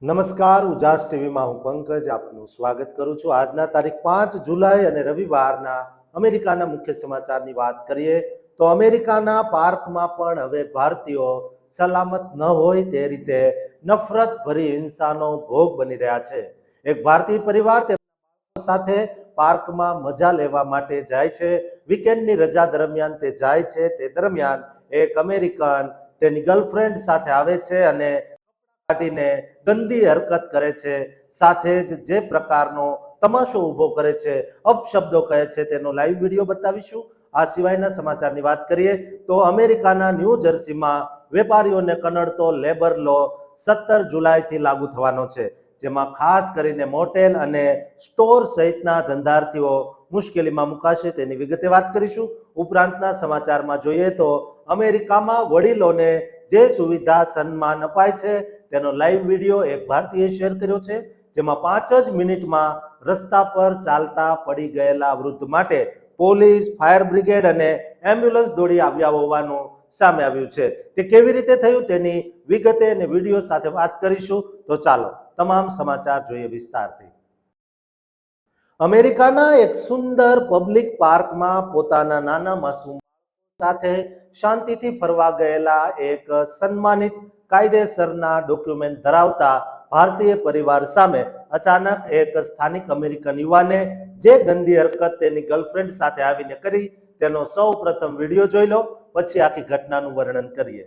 નમસ્કાર, ઉજાસ ટીવીમાં હું પંકજ આપનું સ્વાગત કરું છું। આજના તારીખ 5 જુલાઈ અને રવિવારના અમેરિકાના મુખ્ય સમાચારની વાત કરીએ તો અમેરિકાના પાર્કમાં પણ હવે ભારતીયો સલામત ન હોય તે રીતે નફરતભરી હિંસાનો ભોગ બની રહ્યા છે। એક ભારતીય પરિવાર તેમના સાથે પાર્કમાં મજા લેવા માટે જાય છે। વીકેન્ડની રજા દરમિયાન તે જાય છે। તે દરમિયાન એક અમેરિકન તેની ગર્લફ્રેન્ડ સાથે આવે છે અને કાઢીને ગંદી હરકત કરે છે। સાથે જ જે પ્રકારનો તમાશો ઊભો કરે છે, અપશબ્દો કહે છે, તેનો લાઈવ વિડીયો બતાવીશું। આ સિવાયના સમાચારની વાત કરીએ તો અમેરિકાના ન્યૂ જર્સીમાં વેપારીઓને કનડતો લેબર લો 17 જુલાઈથી લાગુ થવાનો છે, જેમાં ખાસ કરીને મોટેલ અને સ્ટોર સહિતના ધંધાર્થીઓ મુશ્કેલીમાં મુકાશે, તેની વિગતે વાત કરીશું। ઉપરાંતના સમાચારમાં જોઈએ તો અમેરિકામાં વડીલોને જે સુવિધા સન્માન અપાય છે તેનો લાઈવ વિડીયો એક ભારતીય શેર કર્યો છે, જેમાં 5 જ મિનિટમાં રસ્તા પર ચાલતા પડી ગયેલા વૃદ્ધ માટે પોલીસ, ફાયર બ્રિગેડ અને એમ્બ્યુલન્સ દોડી આવ્યા હોવાનું સામે આવ્યું છે। તે કેવી રીતે થયું તેની વિગતે અને વિડીયો સાથે વાત કરીશું। તો ચાલો તમામ સમાચાર જોઈએ વિસ્તારથી। અમેરિકાના એક સુંદર પબ્લિક પાર્કમાં પોતાના નાના માસૂમ સાથે શાંતિથી ફરવા ગયેલા એક સન્માનિત કાયદેસરના ડોક્યુમેન્ટ ધરાવતા ભારતીય પરિવાર સામે અચાનક એક સ્થાનિક અમેરિકન યુવાને જે ગંદી હરકત તેની ગર્લફ્રેન્ડ સાથે આવીને કરી તેનો સૌ પ્રથમ વિડીયો જોઈ લો, પછી આખી ઘટનાનું વર્ણન કરીએ।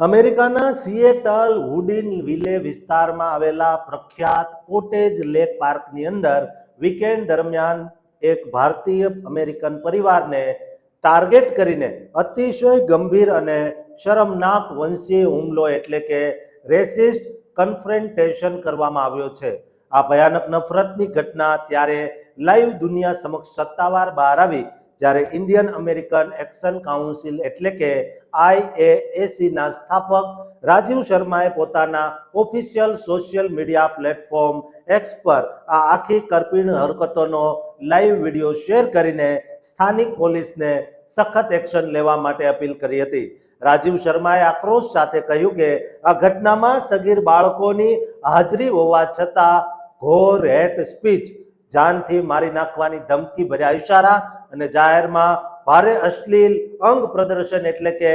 અમેરિકાના સિએટલ વુડિનવિલે વિસ્તારમાં આવેલા પ્રખ્યાત કોટેજ લેક પાર્કની અંદર વીકેન્ડ દરમિયાન એક ભારતીય અમેરિકન પરિવારને ટાર્ગેટ કરીને અતિશય ગંભીર અને શરમનાક વંશીય હુમલો એટલે કે રેસિસ્ટ કન્ફ્રન્ટેશન કરવામાં આવ્યો છે। આ ભયાનક નફરતની ઘટના ત્યારે લાઈવ દુનિયા સમક્ષ સત્તાવાર બહાર આવી જ્યારે ઇન્ડિયન અમેરિકન એક્શન કાઉન્સિલ એટલે કે IAAC ના સ્થાપક રાજીવ શર્માએ પોતાના official social media platform x પર આ આખી કરપીણ હરકતોનો લાઈવ વિડીયો શેર કરીને સ્થાનિક પોલીસને સખત એક્શન લેવા માટે અપીલ કરી હતી। રાજીવ શર્માએ આક્રોશ સાથે કહ્યું કે આ ઘટનામાં સગીર બાળકોની હાજરી હોવા છતાં ઘોર હેટ સ્પીચ, જાનથી મારી નાખવાની ધમકી ભર્યા ઇશારા અને જાહેરમાં ભારે અશ્લીલ અંગ પ્રદર્શન એટલે કે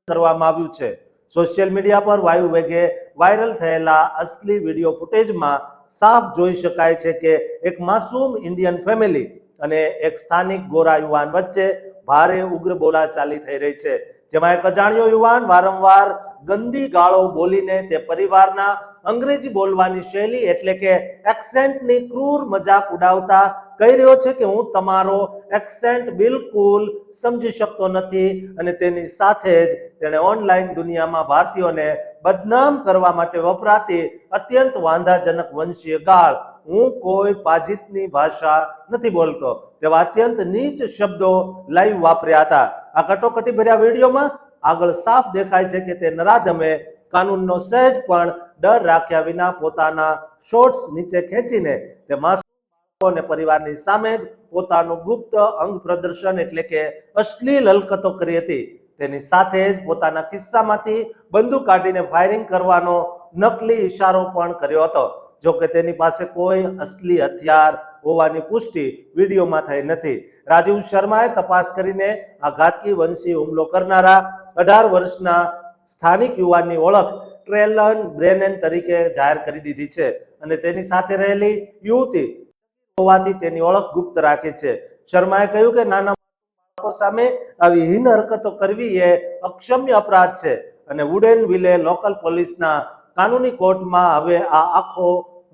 કરવામાં આવ્યું છે। સોશિયલ મીડિયા પર વાયુ વેગે વાયરલ થયેલા અસલી વિડીયો ફૂટેજમાં સાફ જોઈ શકાય છે કે એક માસૂમ ઇન્ડિયન ફેમિલી અને એક સ્થાનિક ગોરા યુવાન વચ્ચે ભારે ઉગ્ર બોલાચાલી થઈ રહી છે, જેમાં એક અજાણ્યો યુવાન વારંવાર ગંદી ગાળો બોલીને તે પરિવારના અંગ્રેજી બોલવાની શૈલી એટલે કે એક્સેન્ટની ક્રૂર મજાક ઉડાવતા કહી રહ્યો છે કે હું તમારો એક્સેન્ટ બિલકુલ સમજી શકતો નથી અને તેની સાથે જ તેણે ઓનલાઈન દુનિયામાં ભારતીયોને બદનામ કરવા માટે વપરાતી અત્યંત વાંધાજનક વંશીય ગાળ, હું કોઈ પાજીતની ભાષા નથી બોલતો, તેવા અત્યંત નીચ શબ્દો લાઈવ વાપર્યા હતા। આ કટોકટી ભર્યા વિડીયોમાં આગળ સાફ દેખાય છે કે તે નરાધમે કાનૂનનો સહેજ પણ ડર રાખ્યા વિના પોતાના શોર્ટ્સ નીચે ખેંચીને તે માસૂમ પરિવારની સામે જ પોતાનું ગુપ્ત અંગ પ્રદર્શન એટલે કે અશ્લીલ હરકતો કરી હતી। તેની સાથે જ પોતાના ખિસ્સામાંથી બંદૂક કાઢીને ફાયરિંગ કરવાનો નકલી ઇશારો પણ કર્યો હતો। જો કે તેની પાસે કોઈ અસલી હથિયાર હોવાની પુષ્ટિ વિડીયોમાં થઈ નથી। રાજીવ શર્માએ તપાસ કરીને આ ઘાતકી વંશી હુમલો કરનારા 18 વર્ષના સ્થાનિક યુવાનની ઓળખ ટ્રેલન બ્રેનન તરીકે જાહેર કરી દીધી છે અને તેની સાથે રહેલી યુવતી હોવાથી તેની ઓળખ ગુપ્ત રાખી છે। શર્માએ કહ્યું કે નાના બાળકો સામે આવી હીન હરકતો કરવી એ અક્ષમ્ય અપરાધ છે અને વુડેનવિલે લોકલ પોલીસના કાનૂની કોર્ટમાં હવે આ આખો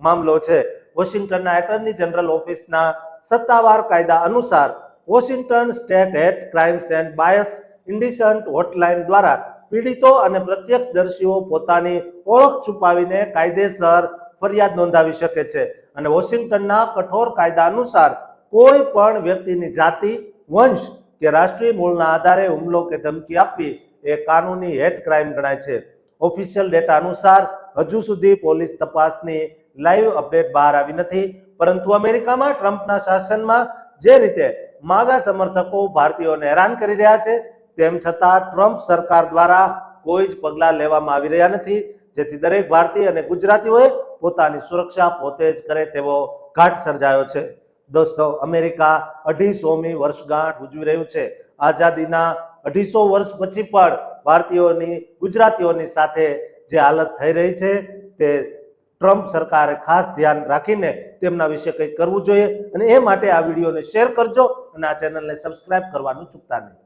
મામલો છે। વોશિંગ્ટનના એટર્ની જનરલ ઓફિસના સત્તાવાર કાયદા અનુસાર Washington state hate crimes and bias incident hotline દ્વારા પીડિતો અને પ્રત્યક્ષદર્શીઓ પોતાની ઓળખ છુપાવીને કાયદેસર ફરિયાદ નોંધાવી શકે છે અને વોશિંગ્ટનના કઠોર કાયદા અનુસાર કોઈ પણ વ્યક્તિની જાતિ, વંશ કે રાષ્ટ્રીય મૂળના આધારે હુમલો કે ધમકી આપવી એ કાનૂની હેટ ક્રાઇમ ગણાય છે. ઓફિશિયલ ડેટા અનુસાર હજુ સુધી પોલીસ તપાસની લાઈવ અપડેટ બહાર આવી નથી, પરંતુ અમેરિકામાં ટ્રમ્પના શાસનમાં જે રીતે માગા સમર્થકો ભારતીયોને હેરાન કરી રહ્યા છે, તેમ છતાં ટ્રમ્પ સરકાર દ્વારા કોઈ જ પગલાં લેવામાં આવી રહ્યા નથી, જેથી દરેક ભારતીય અને ગુજરાતીઓએ પોતાની સુરક્ષા પોતે જ કરે તેવો ઘાટ સર્જાયો છે. દોસ્તો, અમેરિકા 250મી વર્ષગાંઠ ઉજવી રહ્યું છે. આઝાદીના 250 વર્ષ પછી પણ ભારતીયોની, ગુજરાતીઓની સાથે જે હાલત થઈ રહી છે તે ટ્રમ્પ સરકારે ખાસ ધ્યાન રાખીને તેમના વિશે કંઈક કરવું જોઈએ અને એ માટે આ વિડીયોને શેર કરજો અને આ ચેનલને સબસ્ક્રાઇબ કરવાનું ચૂકતા નહીં.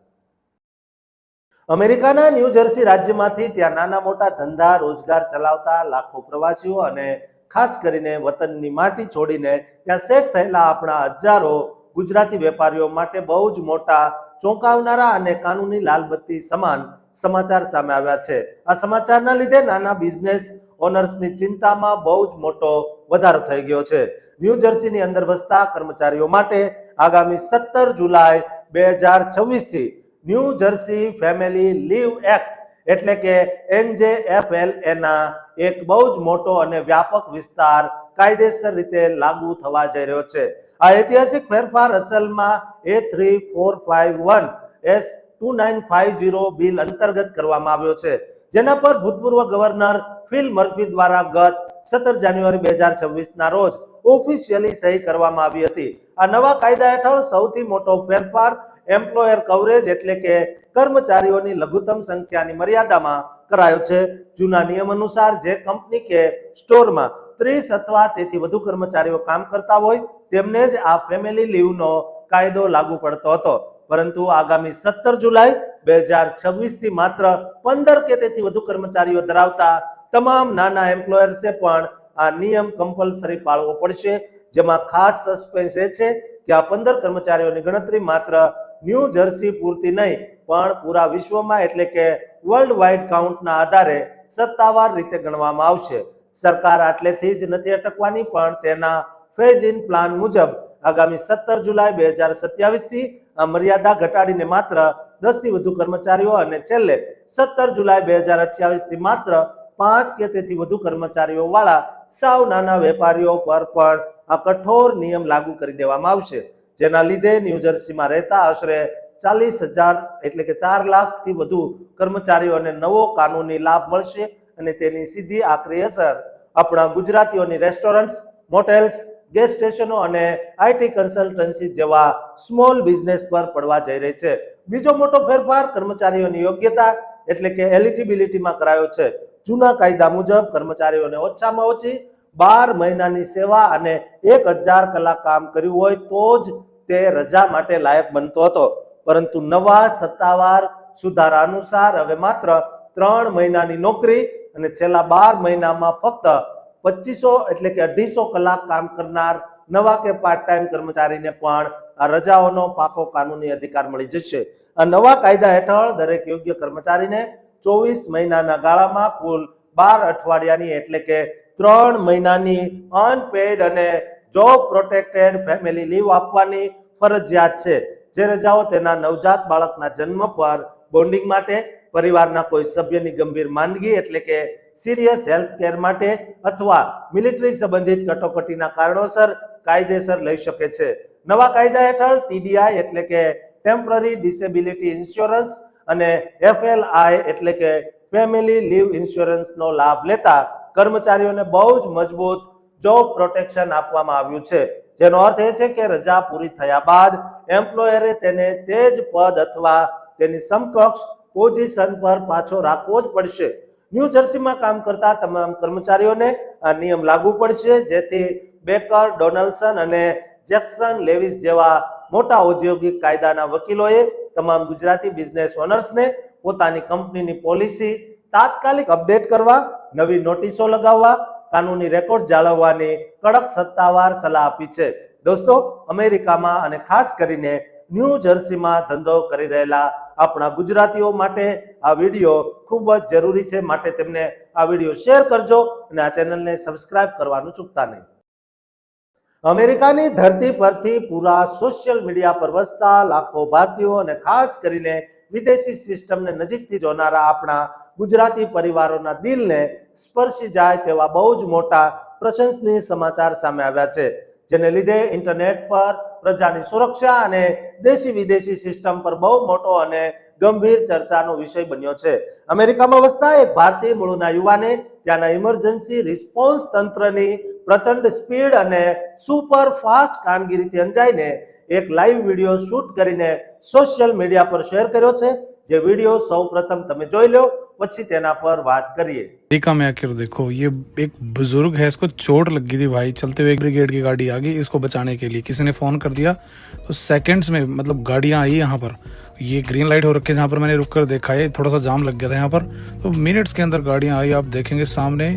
અમેરિકાના ન્યૂ જર્સી રાજ્યમાંથી ત્યાં નાના મોટા ધંધા રોજગાર ચલાવતા લાખો પ્રવાસીઓ અને ખાસ કરીને વતનની માટી છોડીને ત્યાં સેટ થયેલા આપણા હજારો ગુજરાતી વેપારીઓ માટે બહુ જ મોટા, ચોંકાવનારા અને કાનૂની લાલબત્તી સમાન સમાચાર સામે આવ્યા છે. આ સમાચારના લીધે નાના બિઝનેસ ઓનર્સની ચિંતામાં બહુ જ મોટો વધારો થઈ ગયો છે. ન્યૂ જર્સીની અંદર વસતા કર્મચારીઓ માટે આગામી 17 જુલાઈ 2026 થી New Jersey family leave act એટલે કે NJFLA ના એક બહુ જ મોટો અને વ્યાપક વિસ્તાર કાયદેસર રીતે લાગુ થવા જઈ રહ્યો છે. આ ઐતિહાસિક ફેરફાર અસલમાં A3451S2950 બિલ અંતર્ગત કરવામાં આવ્યો છે, જેના પર ભૂતપૂર્વ ગવર્નર ફિલ મર્ફી દ્વારા ગત 17 જાન્યુઆરી 2026 ના રોજ ઓફિશિયલી સહી કરવામાં આવી હતી. આ નવા કાયદા હેઠળ સૌથી મોટો ફેરફાર એમ્પ્લોયર કવરેજ એટલે કે કર્મચારીઓની લઘુત્તમ સંખ્યાની મર્યાદામાં કરાયો છે. જૂના નિયમ અનુસાર જે કંપની કે સ્ટોરમાં 30 અથવા તેથી વધુ કર્મચારીઓ કામ કરતા હોય તેમને જ આ ફેમિલી લીવનો કાયદો લાગુ પડતો હતો, પરંતુ આગામી 17 જુલાઈ 2026 થી માત્ર 15 કે તેથી વધુ કર્મચારીઓ ધરાવતા તમામ નાના એમ્પ્લોયર્સે પણ આ નિયમ કમ્પલસરી પાળવો પડશે. જેમાં ખાસ સસ્પેન્સ એ છે કે આ 15 કર્મચારીઓની ગણતરી માત્ર ન્યૂ જર્સી પૂરતી નહીં પણ પૂરા વિશ્વમાં એટલે કે વર્લ્ડ વાઇડ કાઉન્ટના આધારે સત્તાવાર રીતે ગણવામાં આવશે. સરકાર આટલેથી જ નથી અટકવાની, પણ તેના ફેઝ ઇન પ્લાન મુજબ આગામી 17 જુલાઈ 2027 થી આ મર્યાદા ઘટાડીને માત્ર 10 થી વધુ કર્મચારીઓ અને છેલ્લે 17 જુલાઈ 2028 થી માત્ર 5 કે તેથી વધુ કર્મચારીઓ વાળા સાવ નાના વેપારીઓ પર પણ આ કઠોર નિયમ લાગુ કરી દેવામાં આવશે, જેના લીધે ન્યૂ જર્સીમાં રહેતા આશરે 40,000 એટલે કે 4 લાખથી વધુ કર્મચારીઓને નવો કાનૂની લાભ મળશે અને તેની સીધી આકરી અસર આપણા ગુજરાતીઓની રેસ્ટોરન્ટ્સ, મોટેલ્સ, ગેસ સ્ટેશનો અને આઈટી કન્સલ્ટન્સી જેવા સ્મોલ બિઝનેસ પર પડવા જઈ રહી છે. બીજો મોટો ફેરફાર કર્મચારીઓની યોગ્યતા એટલે કે એલિજિબિલિટીમાં કરાયો છે. જૂના કાયદા મુજબ કર્મચારીઓને ઓછામાં ઓછી 12 મહિનાની સેવા અને 1000 કલાક કામ કર્યું હોય તો જ તે રજા માટે લાયક બનતો હતો, પરંતુ નવા સત્તાવાર સુધારા અનુસાર હવે માત્ર 3 મહિનાની નોકરી અને છેલ્લા 12 મહિનામાં ફક્ત 2500 એટલે કે 250 કલાક કામ કરનાર નવા કે પાર્ટ ટાઈમ કર્મચારીને પણ આ રજાઓનો પાકો કાનૂની અધિકાર મળી જશે. આ નવા કાયદા હેઠળ દરેક યોગ્ય કર્મચારીને 24 મહિનાના ગાળામાં કુલ 12 અઠવાડિયાની એટલે કે 3 મહિનાની અનપેડ અને જોબ પ્રોટેક્ટેડ ફેમિલી લીવ આપવાની ફરજિયાત છે. જે રજાઓ તેના નવજાત બાળકના જન્મ પર, બોન્ડિંગ માટે, પરિવારના કોઈ સભ્યની ગંભીર માંદગી એટલે કે સિરિયસ હેલ્થ કેર માટે અથવા મિલિટરી સંબંધિત કટોકટીના કારણોસર કાયદેસર લઈ શકે છે. નવા કાયદા હેઠળ TDI એટલે કે ટેમ્પરરી ડિસેબિલિટી ઇન્સ્યોરન્સ અને FLI એટલે કે ફેમિલી લીવ ઇન્સ્યોરન્સનો લાભ લેતા કર્મચારીઓને બહુ જ મજબૂત જોબ પ્રોટેક્શન આપવામાં આવ્યું છે, જેનો અર્થ એ છે કે રજા પૂરી થયા બાદ એમ્પ્લોયરે તેને તે જ પદ અથવા તેની સમકક્ષ પોઝિશન પર પાછો રાખવો જ પડશે. ન્યૂ જર્સીમાં કામ કરતા તમામ કર્મચારીઓને આ નિયમ લાગુ પડશે, જેથી બેકર, ડોનાલ્ડસન અને જેક્સન લેવિસ જેવા મોટા ઔદ્યોગિક કાયદાના વકીલોએ તમામ ગુજરાતી બિઝનેસ ઓનર્સને પોતાની કંપનીની પોલિસી તાત્કાલિક અપડેટ કરવા, નવી નોટિસો લગાવવા, કાનૂની રેકોર્ડ જાળવવાની કડક સત્તાવાર સલાહ આપી છે. દોસ્તો, અમેરિકામાં અને ખાસ કરીને ન્યૂ જર્સીમાં ધંધો કરી રહેલા આપણા ગુજરાતીઓ માટે આ વિડીયો ખૂબ જ જરૂરી છે, માટે તેમને આ વિડીયો શેર કરજો અને આ ચેનલને સબસ્ક્રાઇબ કરવાનું ચૂકતા નહીં. અમેરિકાની ધરતી પરથી પૂરા સોશિયલ મીડિયા પર વસતા લાખો ભારતીયો અને ખાસ કરીને વિદેશી સિસ્ટમને નજીકથી જોનારા આપણા ગુજરાતી પરિવારોના દિલને સ્પર્શી જાય તેવા બહુ જ મોટા પ્રશંસનીય સમાચાર સામે આવ્યા છે, જેને લીધે ઇન્ટરનેટ પર પ્રજાની સુરક્ષા અને દેશી વિદેશી સિસ્ટમ પર બહુ મોટો અને ગંભીર ચર્ચાનો વિષય બન્યો છે. અમેરિકામાં વસતા એક ભારતીય મૂળના યુવાને ત્યાંના ઇમરજન્સી રિસ્પોન્સ તંત્રની પ્રચંડ સ્પીડ અને સુપર ફાસ્ટ કામગીરીથી અંજાઈને એક લાઈવ વિડીયો શૂટ કરીને સોશિયલ મીડિયા પર શેર કર્યો છે, જે વિડીયો સૌપ્રથમ તમે જોઈ લો, પછી તેના પર વાત કરીએ. अमेरिका में आकर देखो, ये एक बुजुर्ग है, इसको चोट लग गई थी भाई, चलते हुए ब्रिगेड की गाड़ी आ गई इसको बचाने के लिए, किसी ने फोन कर दिया तो सेकंड्स में मतलब गाड़ियां आई यहाँ पर. ये ग्रीन लाइट हो रखी है, जहाँ पर मैंने रुक कर देखा है, थोड़ा सा जाम लग गया था यहाँ पर, तो मिनट्स के अंदर गाड़ियां आई. आप देखेंगे सामने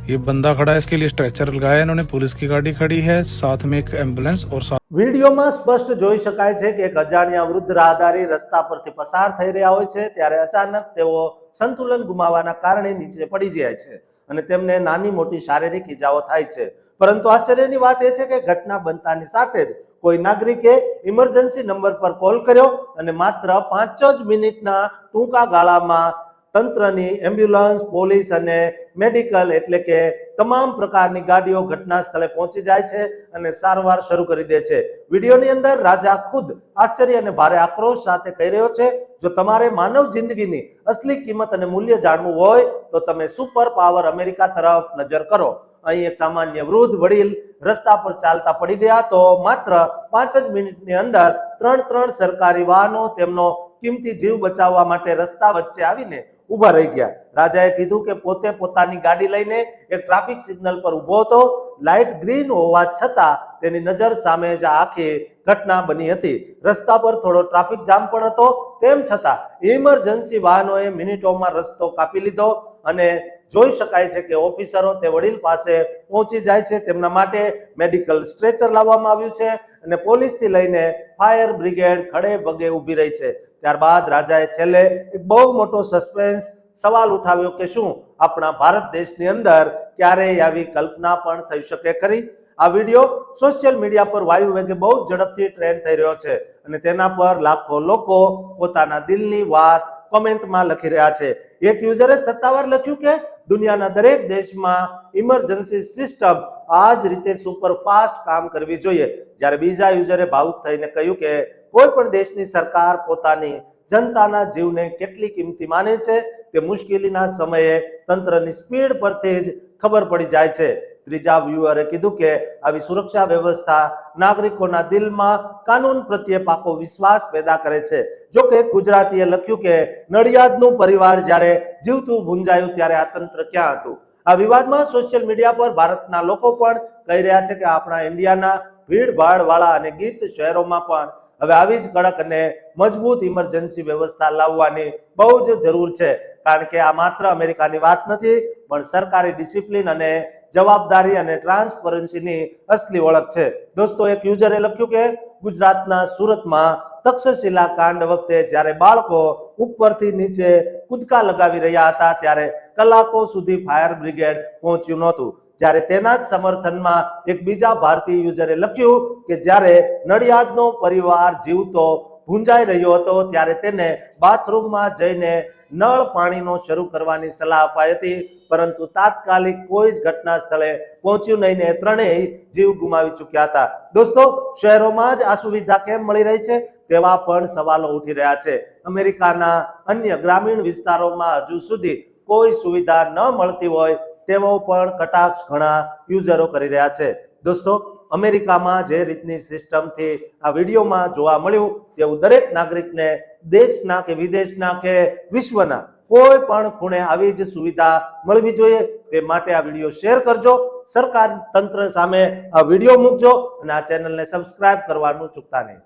ये बंदा खड़ा है, इसके लिए स्ट्रेचर लगाया इन्होंने, पुलिस की गाड़ी खड़ी है, साथ में एक एम्बुलेंस और साथ વિડીયોમાં સ્પષ્ટ જોઈ શકાય છે કે એક અજાણ્યા વૃદ્ધ રાહદારી રસ્તા પરથી પસાર થઈ રહ્યા હોય છે, ત્યારે અચાનક તેઓ સંતુલન ગુમાવવાના કારણે નીચે પડી જાય છે અને તેમને નાની મોટી શારીરિક ઈજાઓ થાય છે. પરંતુ આશ્ચર્યની વાત એ છે કે ઘટના બનતાની સાથે જ કોઈ નાગરિકે ઇમરજન્સી નંબર પર કોલ કર્યો અને માત્ર 5 જ મિનિટના ટૂંકા ગાળામાં તંત્રની એમ્બ્યુલન્સ, પોલીસ અને મેડિકલ એટલે કે તમામ પ્રકારની ગાડીઓ ઘટના સ્થળે પહોંચી જાય છે અને સારવાર શરૂ કરી દે છે. વિડીયોની અંદર રાજા ખુદ આશ્ચર્ય અને ભારે આક્રોશ સાથે કહી રહ્યો છે, જો તમારે માનવ જિંદગીની અસલી કિંમત અને મૂલ્ય જાણવું હોય તો તમે સુપર પાવર અમેરિકા તરફ નજર કરો. અહીં એક સામાન્ય વૃદ્ધ વડીલ રસ્તા પર ચાલતા પડી ગયા તો માત્ર 5 જ મિનિટની અંદર 3 સરકારી વાહનો તેમનો કિંમતી જીવ બચાવવા માટે રસ્તા વચ્ચે આવીને ઉભા રહી ગયા. રાજાએ કીધું કે પોતે પોતાની ગાડી લઈને એક ટ્રાફિક સિગ્નલ પર ઉભો હતો. લાઇટ ગ્રીન હોવા છતાં તેની નજર સામે જ આખી ઘટના બની હતી. રસ્તા પર થોડો ટ્રાફિક જામ પણ હતો, તેમ છતાં ઇમરજન્સી વાહનોએ મિનિટોમાં રસ્તો કાપી લીધો અને જોઈ શકાય છે કે ઓફિસરો તે વડીલ પાસે પહોંચી જાય છે. તેમના માટે મેડિકલ સ્ટ્રેચર લાવવામાં આવ્યું છે અને પોલીસથી લઈને ફાયર બ્રિગેડ ખડે પગે ઊભી રહી છે. ત્યારબાદ રાજાએ છેલ્લે એક બહુ મોટો સસ્પેન્સ સવાલ ઉઠાવ્યો કે શું આપણા ભારત દેશની અંદર ક્યારેય આવી કલ્પના પણ થઈ શકે ખરી? આ વિડીયો સોશિયલ મીડિયા પર વાયુ વેગે બહુ ઝડપથી ટ્રેન્ડ થઈ રહ્યો છે અને તેના પર લાખો લોકો પોતાના દિલની વાત કોમેન્ટમાં લખી રહ્યા છે. એક યુઝરે સત્તાવાર લખ્યું કે દુનિયાના દરેક દેશમાં ઇમરજન્સી સિસ્ટમ આ જ રીતે સુપરફાસ્ટ કામ કરવી જોઈએ, જ્યારે બીજા યુઝરે ભાવુક થઈને કહ્યું કે કોઈ પણ દેશની સરકાર પોતાની જનતાના જીવને કેટલી કિંમતી માને છે તે મુશ્કેલીના સમયે તંત્રની સ્પીડ પરથી જ ખબર પડી જાય છે. ત્રીજા વ્યુઅરે કીધું કે આવી સુરક્ષા વ્યવસ્થા નાગરિકોના દિલમાં કાનૂન પ્રત્યે પાકો વિશ્વાસ પેદા કરે છે. જો કે ગુજરાતીએ લખ્યું કે નડિયાદનું પરિવાર જ્યારે જીવતું ભૂંજાયું ત્યારે આ તંત્ર ક્યાં હતું? આ વિવાદમાં સોશિયલ મીડિયા પર ભારતના લોકો પણ કહી રહ્યા છે કે આપણા ઇન્ડિયાના ભીડભાડ વાળા અને ગીચ શહેરોમાં પણ હવે આવી જ કડક અને મજબૂત ઇમરજન્સી વ્યવસ્થા લાવવાની બહુ જ જરૂર છે, કારણ કે આ માત્ર અમેરિકાની વાત નથી, પણ સરકારી ડિસિપ્લિન અને જવાબદારી અને ટ્રાન્સપરન્સીની અસલી ઓળખ છે. દોસ્તો, એક યુઝરે લખ્યું કે ગુજરાતના સુરતમાં તક્ષશિલા કાંડ વખતે જ્યારે બાળકો ઉપરથી નીચે કૂદકા લગાવી રહ્યા હતા ત્યારે કલાકો સુધી ફાયર બ્રિગેડ પહોંચ્યું નહોતું. જ્યારે તેના જ સમર્થનમાં એક બીજા ભારતીય યુઝરે લખ્યું કે જ્યારે નડિયાદનો પરિવાર જીવતો ભૂંજાઈ રહ્યો હતો ત્યારે તેને બાથરૂમમાં જઈને નળ પાણીનો શરૂ કરવાની સલાહ અપાઈ હતી, પરંતુ તાત્કાલિક કોઈ જ ઘટના સ્થળે પહોંચ્યું નહીં ને ત્રણેય જીવ ગુમાવી ચૂક્યા હતા. દોસ્તો, શહેરોમાં જ આ સુવિધા કેમ મળી રહી છે તેવા પણ સવાલો ઉઠી રહ્યા છે. અમેરિકાના અન્ય ગ્રામીણ વિસ્તારોમાં હજુ સુધી કોઈ સુવિધા ન મળતી હોય તેવો પણ કટાક્ષ ઘણા યુઝરો કરી રહ્યા છે. દોસ્તો, અમેરિકામાં જે રીતની સિસ્ટમથી આ વિડીયોમાં જોવા મળ્યું તેવું દરેક નાગરિકને દેશના કે વિદેશના કે વિશ્વના કોઈ પણ ખૂણે આવી જ સુવિધા મળવી જોઈએ. તે માટે આ વિડીયો શેર કરજો, સરકાર તંત્ર સામે આ વિડીયો મૂકજો અને આ ચેનલને સબસ્ક્રાઇબ કરવાનું ચૂકતા નહીં.